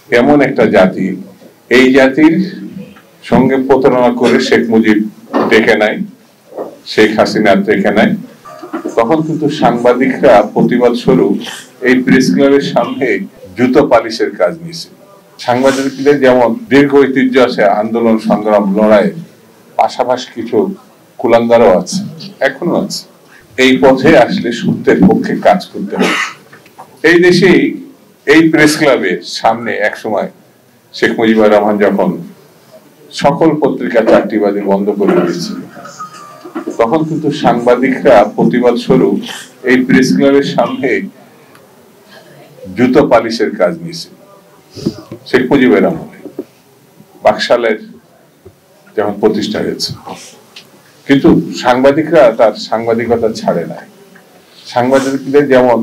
এমন একটা জাতি, এই জাতির সঙ্গে প্রতারণা করে শেখ মুজিব ডেকে নেয়, শেখ হাসিনা ডেকে নেয়। তখন কিন্তু সাংবাদিকরা প্রতিবাদ স্বরূপ এই প্রেস ক্লাবের সামনে জুতো পালিশের কাজ নিয়েছিল। সাংবাদিকদের যেমন দীর্ঘ ঐতিহ্য আছে আন্দোলন সংগ্রাম লড়াইয়ের, পাশাপাশি কিছু কুলাঙ্গারও আছে, এখনো আছে। এই পথে আসলে সত্যের পক্ষে কাজ করতে হবে। এই দেশেই এই প্রেস ক্লাবের সামনে একসময় শেখ মুজিবুর রহমান যখন সকল পত্রিকা 4টি বাজে বন্ধ করে দিয়েছিল, তখন কিন্তু সাংবাদিকরা প্রতিবাদ স্বরূপ এই প্রেস ক্লাবের সামনে জুতো পালিশের কাজ নিয়েছিল। শেখ মুজিবুর রহমান বাকশালের যখন প্রতিষ্ঠা হয়েছে, কিন্তু সাংবাদিকরা তার সাংবাদিকতা ছাড়ে নাই। সাংবাদিকদের যেমন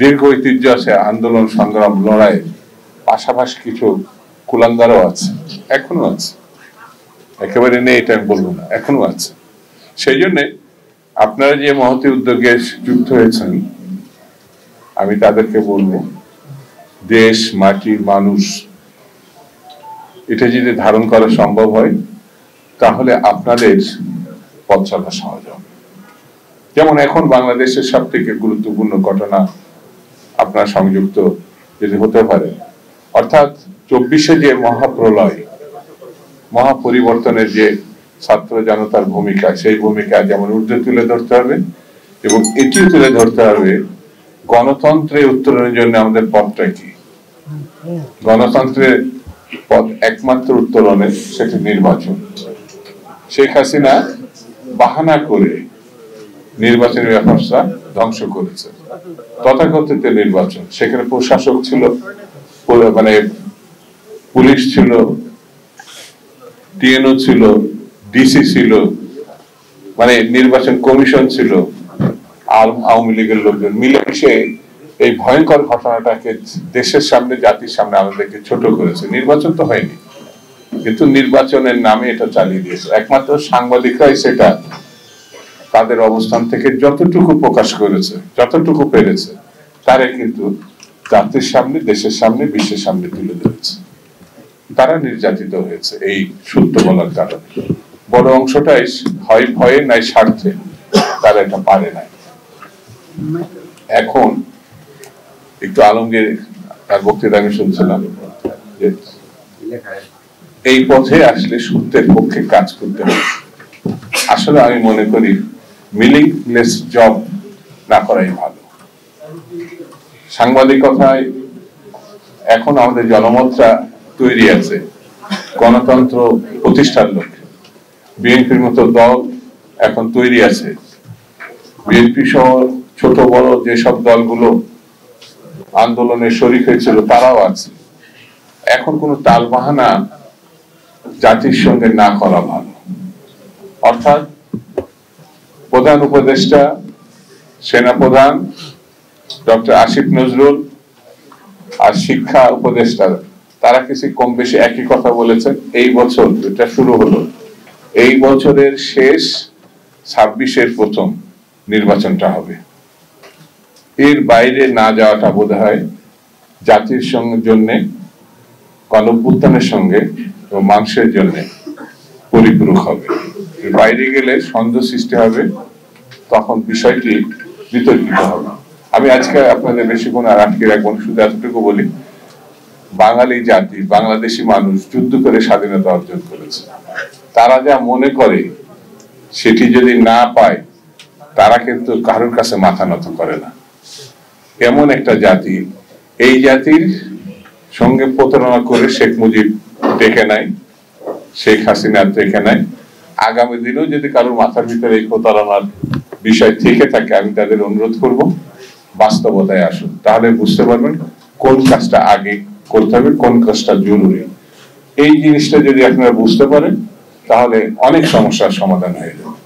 দীর্ঘ ঐতিহ্য আছে আন্দোলন সংগ্রাম লড়াইয়ের, পাশাপাশি কিছু কুলাঙ্গারও আছে, এখনো আছে। একেবারে নেই এটা আমি বলবো না, এখনো আছে। সেই জন্য আপনারা যে মহতী উদ্যোগে যুক্ত হয়েছেন, আমি তাদেরকে বলবো, দেশ মাটি মানুষ এটা যদি ধারণ করা সম্ভব হয়, তাহলে আপনাদের পথ চলা সহজ হবে। যেমন এখন বাংলাদেশের সব থেকে গুরুত্বপূর্ণ ঘটনা আপনার সংযুক্ত যদি হতে পারে, অর্থাৎ 24-এ যে মহাপ্রলয়, মহাপরিবর্তনের যে ছাত্র জনতার ভূমিকা, সেই ভূমিকা যেমন ঊর্ধ্বে তুলে ধরতে হবে, এবং এটিও তুলে ধরতে হবে গণতন্ত্রে উত্তরণের জন্য আমাদের পথটা কি। গণতন্ত্রের পথ একমাত্র উত্তরণের, সেটি নির্বাচন। শেখ হাসিনা বাহানা করে নির্বাচনের ব্যবস্থা ধ্বংস করেছে। তথাকথিত নির্বাচন, সেখানে প্রশাসক ছিল, মানে পুলিশ ছিল, টিএনও ছিল, ডিসি ছিল, মানে নির্বাচন কমিশন ছিল, আওয়ামী লীগের লোকজন মিলেমিশে এই ভয়ঙ্কর ঘটনাটাকে দেশের সামনে জাতির সামনে আমাদেরকে ছোট করেছে। নির্বাচন তো হয়নি, কিন্তু নির্বাচনের নামে এটা চালিয়ে দিয়েছে। একমাত্র সাংবাদিকরাই সেটা তাদের অবস্থান থেকে যতটুকু প্রকাশ করেছে, যতটুকু পেরেছে, তারা কিন্তু জাতির সামনে, দেশের সামনে, বিশ্বের সামনে তুলে ধরেছে। তারা নির্যাতিত হয়েছে এই সত্য বলার কারণে। বড় অংশটাই হয় ভয়ে নাই স্বার্থে তারা এটা পারে নাই। এখন একটু আলমগীর তার বক্তৃতা আমি শুনছিলাম যে এই পথে আসলে সত্যের পক্ষে কাজ করতে হবে। আসলে আমি মনে করি মিনিংলেস জব না করাই ভালো। সাংবাদিকতায় এখন আমাদের জনমতটা তৈরি আছে গণতন্ত্র প্রতিষ্ঠার লক্ষ্যে। বিএনপির মতো দল এখন তৈরি আছে, বিএনপি সহ ছোট বড় যেসব দলগুলো আন্দোলনে শরীক হয়েছিল তারাও আছে। এখন কোন তালবাহানা জাতির সঙ্গে না করা ভালো। অর্থাৎ প্রধান উপদেষ্টা, সেনাপ্রধান ডক্টর আসিফ নজরুল আর শিক্ষা উপদেষ্টা, তারা কিছু কম বেশি একই কথা বলেছেন। এই বছর এটা শুরু হলো, এই বছরের শেষ 26-এর প্রথম নির্বাচনটা হবে। এর বাইরে না যাওয়াটা বোধ হয় জাতির সঙ্গে জন্য, গণঅভ্যুত্থানের সঙ্গে এবং মানুষের জন্য পরিপূরক হবে। এর বাইরে গেলে সন্দেহ সৃষ্টি হবে, তখন বিষয়টি বিতর্কিত হবে। আমি আজকে আপনাদের বেশিক্ষণ আর আটকে রাখবো না, শুধু এতটুকু বলি, বাঙালি জাতি, বাংলাদেশি মানুষ যুদ্ধ করে স্বাধীনতা অর্জন করেছে। তারা যা মনে করে সেটি যদি না পায়, তারা কিন্তু কারোর কাছে মাথা নত করে না। এমন একটা জাতি, এই জাতির সঙ্গে প্রতারণা করে শেখ মুজিব ডেকে নেয়, শেখ হাসিনা ডেকে নেয়। আগামী দিনেও যদি কারোর মাথার ভিতরে এই প্রতারণার বিষয় থেকে থাকে, আমি তাদের অনুরোধ করব বাস্তবতায় আসুন, তাহলে বুঝতে পারবেন কোন কাজটা আগে করতে হবে, কোন কাজটা জরুরি। এই জিনিসটা যদি আপনারা বুঝতে পারেন, তাহলে অনেক সমস্যার সমাধান হয়ে যাবে।